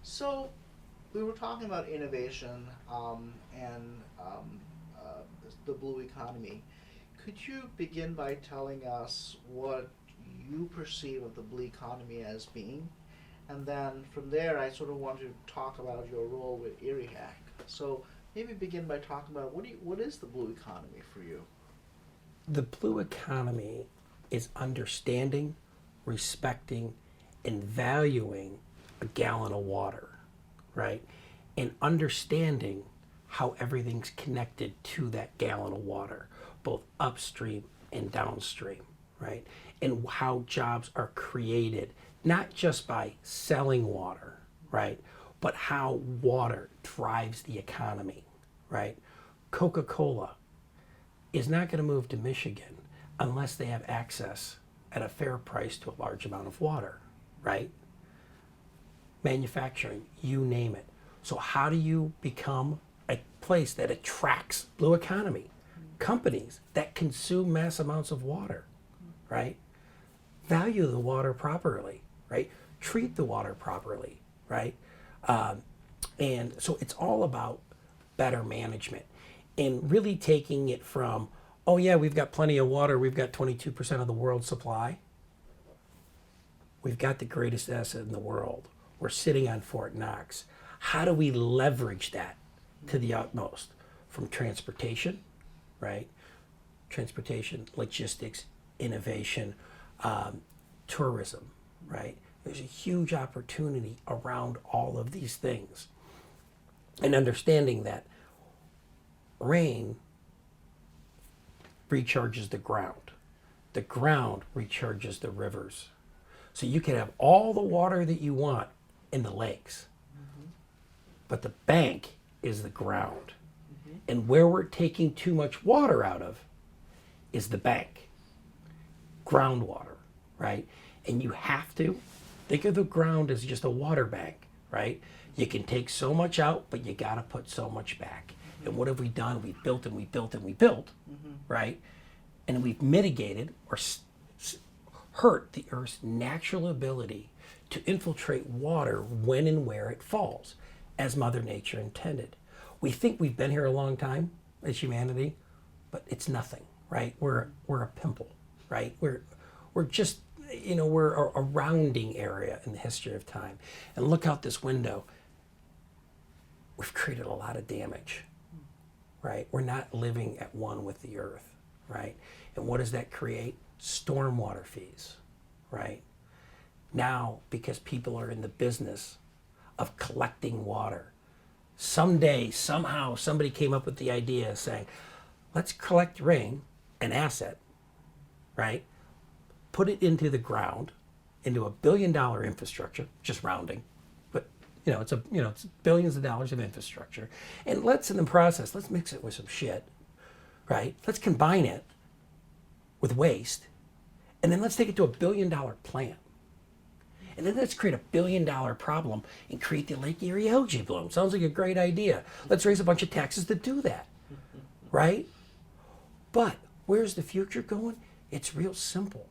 So we were talking about innovation and the blue economy. Could you begin by telling us what you perceive of the blue economy as being? And then from there, I sort of want to talk about your role with Erie Hack. So maybe begin by talking about what is the blue economy for you? The blue economy is understanding, respecting, and valuing a gallon of water, right? And understanding how everything's connected to that gallon of water, both upstream and downstream, right? And how jobs are created, not just by selling water, right? But how water drives the economy, right? Coca-Cola is not going to move to Michigan unless they have access at a fair price to a large amount of water, right? Manufacturing, you name it. So how do you become a place that attracts blue economy? Companies that consume mass amounts of water, right? Value the water properly, right? Treat the water properly, right? And so it's all about better management and really taking it from, oh yeah, we've got plenty of water, we've got 22% of the world's supply. We've got the greatest asset in the world. We're sitting on Fort Knox. How do we leverage that to the utmost? From transportation, right? Transportation, logistics, innovation, tourism, right? There's a huge opportunity around all of these things. And understanding that rain recharges the ground recharges the rivers. So you can have all the water that you want in the lakes, but the bank is the ground. And where we're taking too much water out of is the bank, groundwater, right? And you have to think of the ground as just a water bank, right? You can take so much out, but you got to put so much back. And what have we done? We've built and we built and we built, right? And we've mitigated or hurt the Earth's natural ability to infiltrate water when and where it falls, as Mother Nature intended. We think we've been here a long time as humanity, but it's nothing, right? We're a pimple, right? We're just, we're a rounding area in the history of time. And look out this window. We've created a lot of damage, right? We're not living at one with the earth, right? And what does that create? Stormwater fees, right? Now, because people are in the business of collecting water, someday, somehow, somebody came up with the idea saying, let's collect rain, an asset, right? Put it into the ground, into $1 billion infrastructure, just rounding, but it's billions of dollars of infrastructure. And let's, in the process, let's mix it with some shit, right? Let's combine it with waste, and then let's take it to $1 billion plant. And then let's create $1 billion problem and create the Lake Erie algae bloom. Sounds like a great idea. Let's raise a bunch of taxes to do that, right? But where's the future going? It's real simple.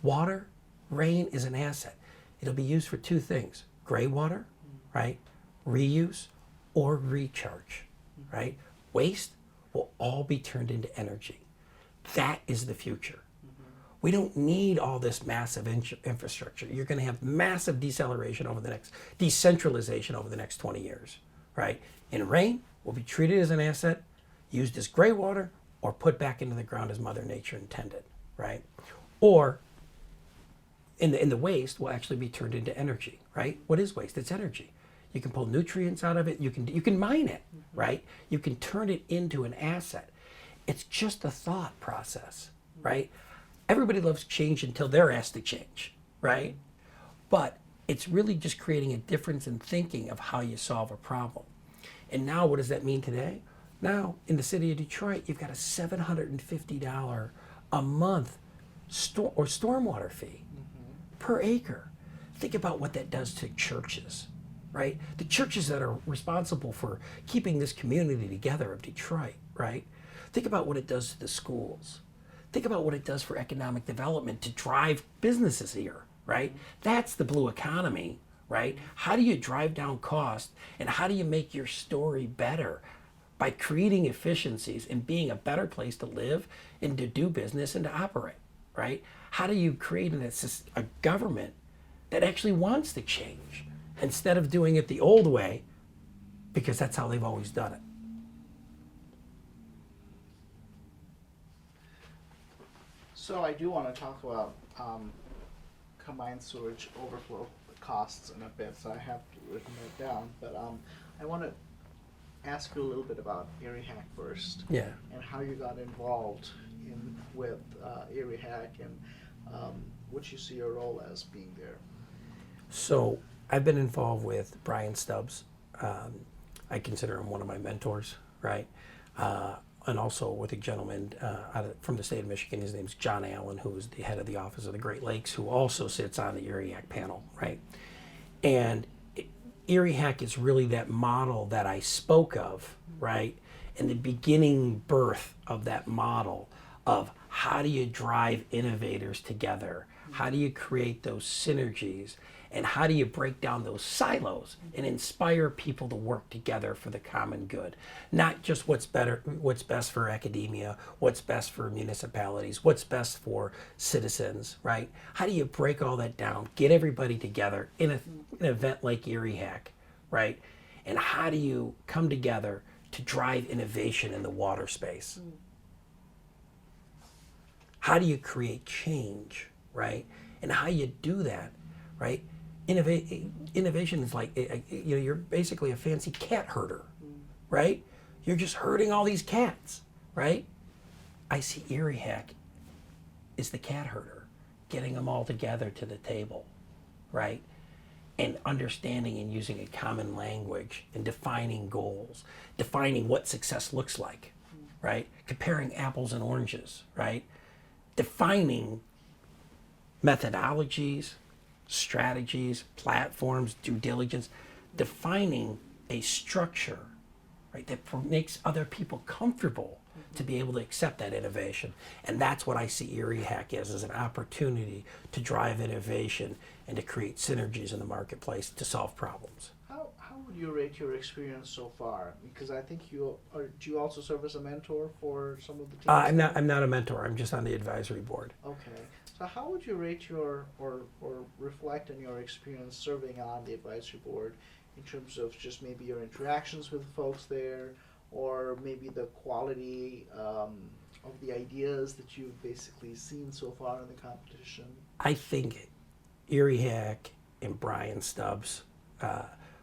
Water, rain is an asset. It'll be used for two things: gray water, right? Reuse or recharge, right? Waste will all be turned into energy. That is the future. We don't need all this massive infrastructure. You're going to have massive decentralization over the next 20 years, right? And rain will be treated as an asset, used as gray water, or put back into the ground as Mother Nature intended, right? Or in the waste will actually be turned into energy, right? What is waste? It's energy. You can pull nutrients out of it. You can mine it, right? You can turn it into an asset. It's just a thought process, right? Everybody loves change until they're asked to change, right? But it's really just creating a difference in thinking of how you solve a problem. And now what does that mean today? Now in the city of Detroit, you've got a $750 a month stormwater fee per acre. Think about what that does to churches, right? The churches that are responsible for keeping this community together of Detroit, right? Think about what it does to the schools. Think about what it does for economic development to drive businesses here, right? That's the blue economy right? How do you drive down cost, and how do you make your story better? By creating efficiencies and being a better place to live and to do business and to operate, right? How do you create a government that actually wants to change instead of doing it the old way, because that's how they've always done it? So I do want to talk about combined sewage overflow costs in a bit, so I have written that down. But I want to ask you a little bit about Erie Hack first. Yeah. And how you got involved with Erie Hack, and what you see your role as being there. So I've been involved with Brian Stubbs. I consider him one of my mentors, right? And also with a gentleman from the state of Michigan. His name's John Allen, who is the head of the Office of the Great Lakes, who also sits on the Erie Hack panel, right? And Erie Hack is really that model that I spoke of, right? And the beginning birth of that model of how do you drive innovators together? How do you create those synergies? And how do you break down those silos and inspire people to work together for the common good? Not just what's best for academia, what's best for municipalities, what's best for citizens, right? How do you break all that down, get everybody together in an event like Erie Hack, right? And how do you come together to drive innovation in the water space? How do you create change, right? And how you do that, right? Innovation is like, you're basically a fancy cat herder, right? You're just herding all these cats, right? I see Erie Hack is the cat herder, getting them all together to the table, right? And understanding and using a common language and defining goals, defining what success looks like, right? Comparing apples and oranges, right? Defining methodologies, strategies, platforms, due diligence, defining a structure, right, that makes other people comfortable to be able to accept that innovation. And that's what I see Erie Hack as an opportunity to drive innovation and to create synergies in the marketplace to solve problems. How would you rate your experience so far? Because I think do you also serve as a mentor for some of the teams? I'm not a mentor. I'm just on the advisory board. Okay. So how would you rate your or reflect on your experience serving on the advisory board in terms of just maybe your interactions with folks there, or maybe the quality of the ideas that you've basically seen so far in the competition? I think Erie Hack and Brian Stubbs,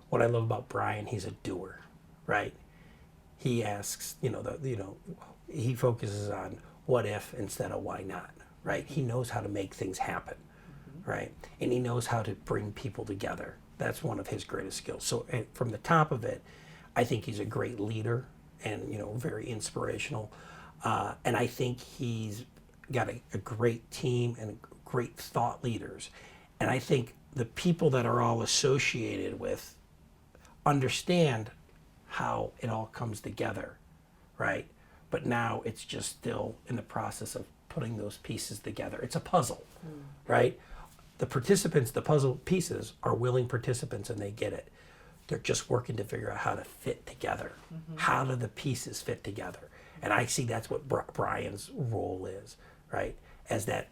what I love about Brian, he's a doer, right? He asks, he focuses on what if instead of why not, right? He knows how to make things happen, right? And he knows how to bring people together. That's one of his greatest skills. So from the top of it, I think he's a great leader and, very inspirational. And I think he's got a great team and great thought leaders. And I think the people that are all associated with understand how it all comes together, right? But now it's just still in the process of putting those pieces together. It's a puzzle, right? The participants, the puzzle pieces, are willing participants and they get it. They're just working to figure out how to fit together. How do the pieces fit together? And I see that's what Brian's role is, right? As that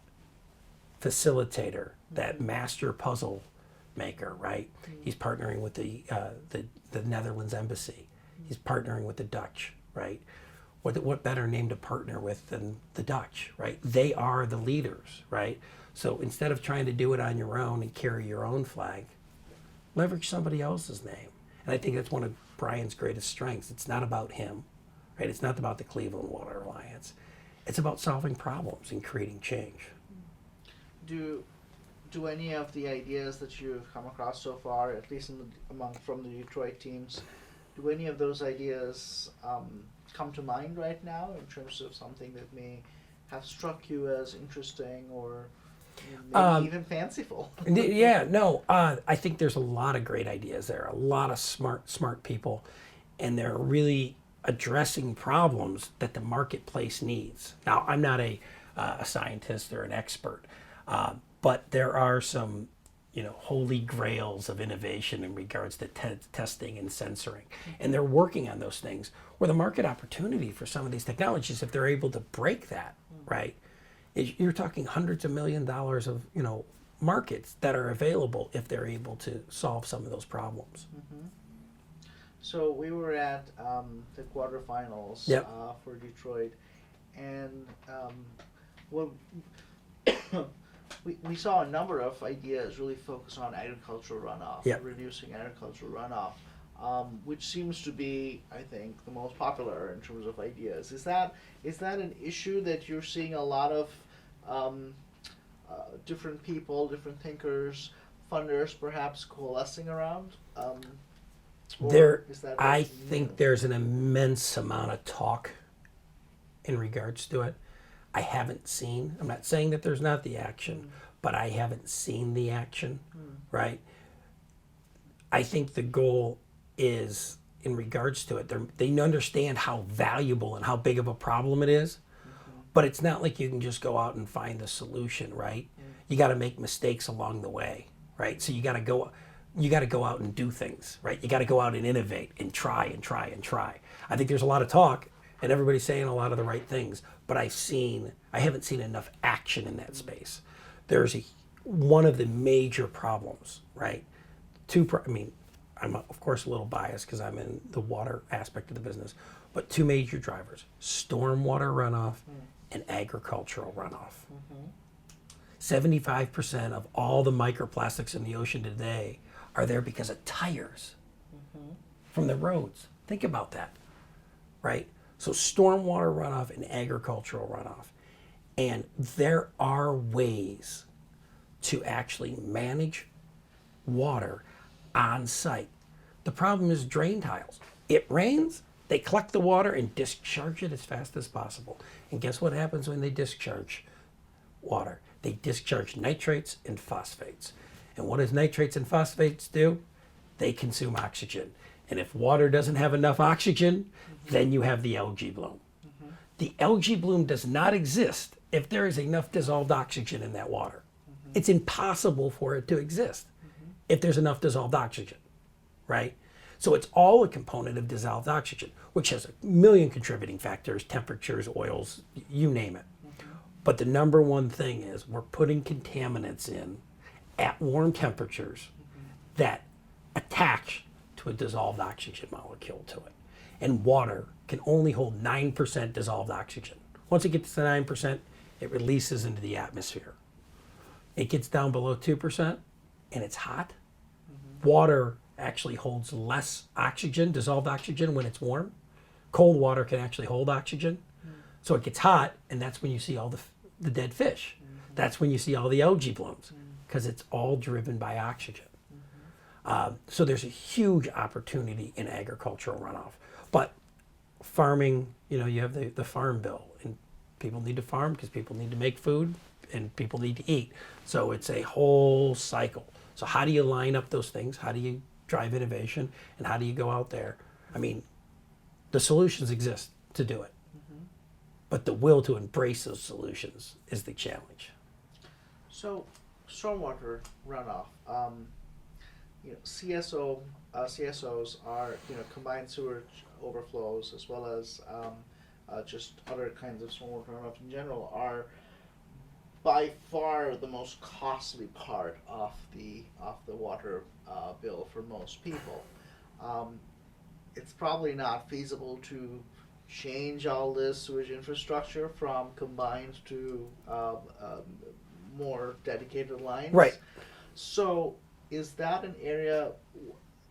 facilitator, that master puzzle maker, right? He's partnering with the Netherlands embassy. He's partnering with the Dutch, right? What better name to partner with than the Dutch, right? They are the leaders, right? So instead of trying to do it on your own and carry your own flag, leverage somebody else's name. And I think that's one of Brian's greatest strengths. It's not about him, right? It's not about the Cleveland Water Alliance. It's about solving problems and creating change. Do any of the ideas that you've come across so far, at least from the Detroit teams, do any of those ideas come to mind right now in terms of something that may have struck you as interesting or maybe even fanciful? I think there's a lot of great ideas there, a lot of smart people, and they're really addressing problems that the marketplace needs. Now, I'm not a scientist or an expert, but there are some holy grails of innovation in regards to testing and censoring. And they're working on those things where the market opportunity for some of these technologies, if they're able to break that, right, you're talking hundreds of $1,000,000 of, markets that are available if they're able to solve some of those problems. So we were at the quarterfinals Yep. For Detroit, and well, we saw a number of ideas really focus on agricultural runoff, Yep. reducing agricultural runoff, which seems to be, I think, the most popular in terms of ideas. Is that an issue that you're seeing a lot of different people, different thinkers, funders perhaps coalescing around? Or is that I new? think there's an immense amount of talk in regards to it. I'm not saying that there's not the action, but I haven't seen the action, right? I think the goal is, in regards to it, they understand how valuable and how big of a problem it is, but it's not like you can just go out and find the solution, right? You got to make mistakes along the way, right? So you got to go out and do things, right? You got to go out and innovate and try and try and try. I think there's a lot of talk and everybody's saying a lot of the right things, but I haven't seen enough action in that space. There's one of the major problems, right? I'm of course a little biased because I'm in the water aspect of the business, but two major drivers: stormwater runoff and agricultural runoff. 75% of all the microplastics in the ocean today are there because of tires from the roads. Think about that, right? So stormwater runoff and agricultural runoff. And there are ways to actually manage water on site. The problem is drain tiles. It rains, they collect the water and discharge it as fast as possible. And guess what happens when they discharge water? They discharge nitrates and phosphates. And what does nitrates and phosphates do? They consume oxygen. And if water doesn't have enough oxygen, then you have the algae bloom. The algae bloom does not exist if there is enough dissolved oxygen in that water. It's impossible for it to exist if there's enough dissolved oxygen, right? So it's all a component of dissolved oxygen, which has a million contributing factors: temperatures, oils, you name it. But the number one thing is we're putting contaminants in at warm temperatures that attach to a dissolved oxygen molecule to it. And water can only hold 9% dissolved oxygen. Once it gets to 9%, it releases into the atmosphere. It gets down below 2% and it's hot. Water actually holds less oxygen, dissolved oxygen, when it's warm. Cold water can actually hold oxygen. So it gets hot, and that's when you see all the dead fish. That's when you see all the algae blooms, because it's all driven by oxygen. So there's a huge opportunity in agricultural runoff. But farming, you have the farm bill, and people need to farm because people need to make food and people need to eat. So it's a whole cycle. So how do you line up those things? How do you drive innovation? And how do you go out there? The solutions exist to do it. But the will to embrace those solutions is the challenge. So, stormwater runoff. CSOs are combined sewage overflows, as well as just other kinds of stormwater runoff in general, are by far the most costly part of the water bill for most people. It's probably not feasible to change all this sewage infrastructure from combined to more dedicated lines. Right. So is that an area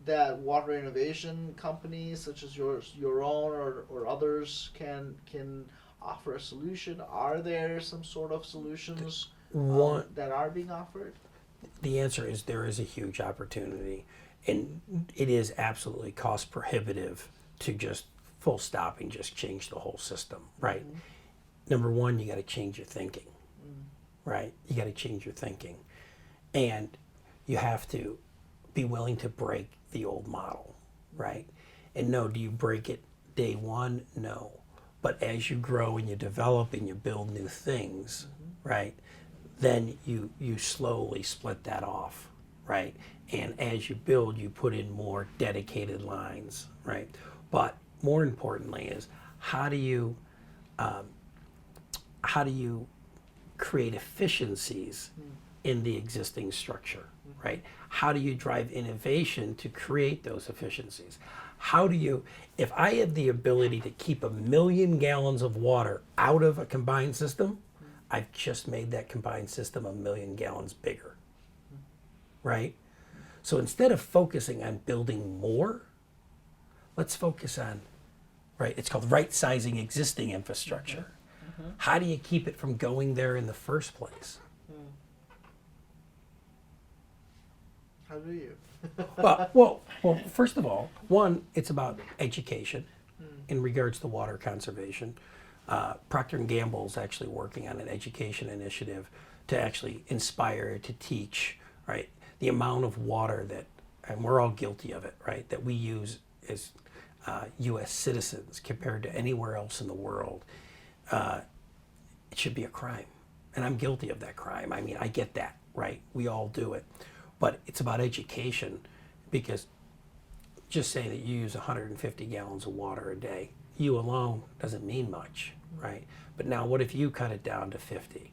that water innovation companies such as your own or others can offer a solution? Are there some sort of solutions that are being offered? The answer is there is a huge opportunity, and it is absolutely cost prohibitive to just full stop and just change the whole system, right? Number one, you got to change your thinking, right? You got to change your thinking, and you have to be willing to break the old model, right? And no, do you break it day one? No. But as you grow and you develop and you build new things, right, then you slowly split that off, right? And as you build, you put in more dedicated lines, right? But more importantly is how do you create efficiencies in the existing structure, right? How do you drive innovation to create those efficiencies? How do you, if I have the ability to keep 1,000,000 gallons of water out of a combined system, I've just made that combined system 1,000,000 gallons bigger, right? So instead of focusing on building more, let's focus on, right, it's called right sizing existing infrastructure. How do you keep it from going there in the first place? How do you? Well, first of all, one, it's about education in regards to water conservation. Procter & Gamble is actually working on an education initiative to actually inspire, to teach, right? The amount of water that, and we're all guilty of it, right, that we use as U.S. citizens compared to anywhere else in the world. It should be a crime. And I'm guilty of that crime. I mean, I get that, right? We all do it. But it's about education, because just say that you use 150 gallons of water a day. You alone doesn't mean much, right? But now what if you cut it down to 50,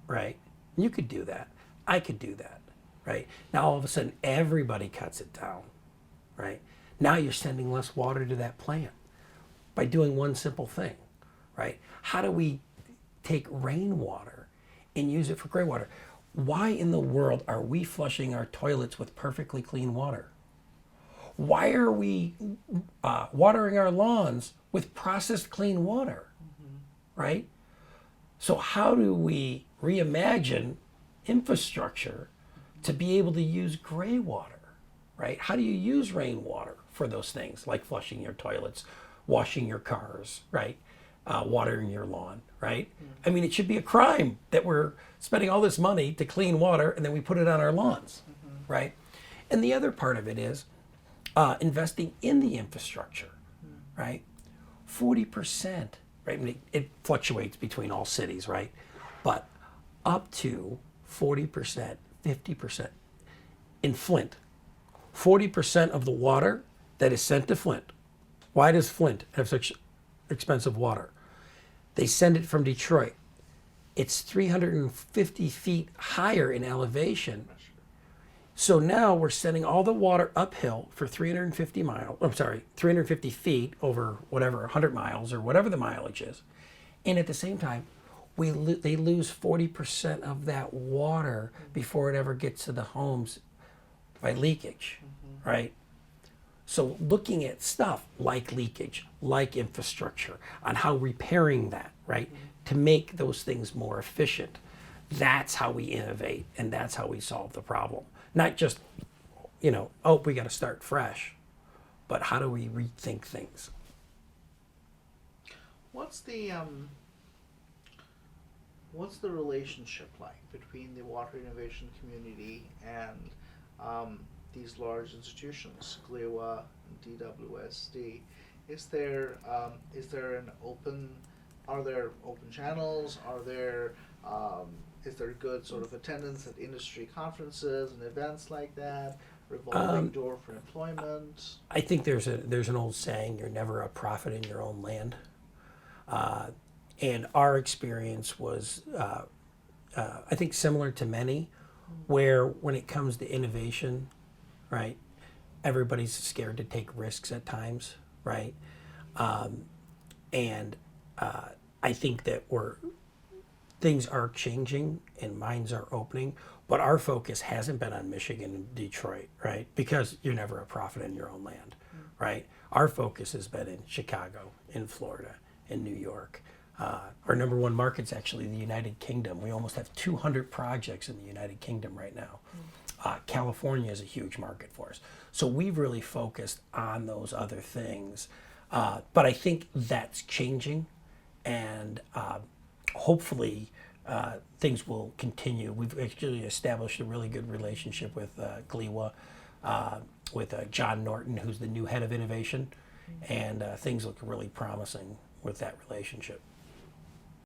right? You could do that. I could do that, right? Now all of a sudden everybody cuts it down, right? Now you're sending less water to that plant by doing one simple thing, right? How do we take rainwater and use it for gray water? Why in the world are we flushing our toilets with perfectly clean water? Why are we watering our lawns with processed clean water, right? So how do we reimagine infrastructure to be able to use gray water, right? How do you use rainwater for those things, like flushing your toilets, washing your cars, right? Watering your lawn, right? I mean, it should be a crime that we're spending all this money to clean water and then we put it on our lawns, right? And the other part of it is investing in the infrastructure, right? 40%, right? I mean, it fluctuates between all cities, right? But up to 40%, 50%. In Flint, 40% of the water that is sent to Flint. Why does Flint have such expensive water? They send it from Detroit. It's 350 feet higher in elevation. So now we're sending all the water uphill for 350 feet over whatever, 100 miles or whatever the mileage is. And at the same time, they lose 40% of that water before it ever gets to the homes by leakage, right? So looking at stuff like leakage, like infrastructure, on how repairing that, right, to make those things more efficient. That's how we innovate, and that's how we solve the problem. Not just, we got to start fresh, but how do we rethink things? What's the relationship like between the water innovation community and these large institutions, GLEWA and DWSD? Is there are there open channels? Is there good sort of attendance at industry conferences and events like that? Revolving door for employment? I think there's an old saying, you're never a prophet in your own land. And our experience was, I think, similar to many, where when it comes to innovation, right, everybody's scared to take risks at times, right? I think that things are changing and minds are opening, but our focus hasn't been on Michigan and Detroit, right? Because you're never a prophet in your own land, right? Our focus has been in Chicago, in Florida, in New York. Our number one market's actually the United Kingdom. We almost have 200 projects in the United Kingdom right now. California is a huge market for us. So we've really focused on those other things. But I think that's changing, and hopefully things will continue. We've actually established a really good relationship with GLEWA, with John Norton, who's the new head of innovation, and things look really promising with that relationship.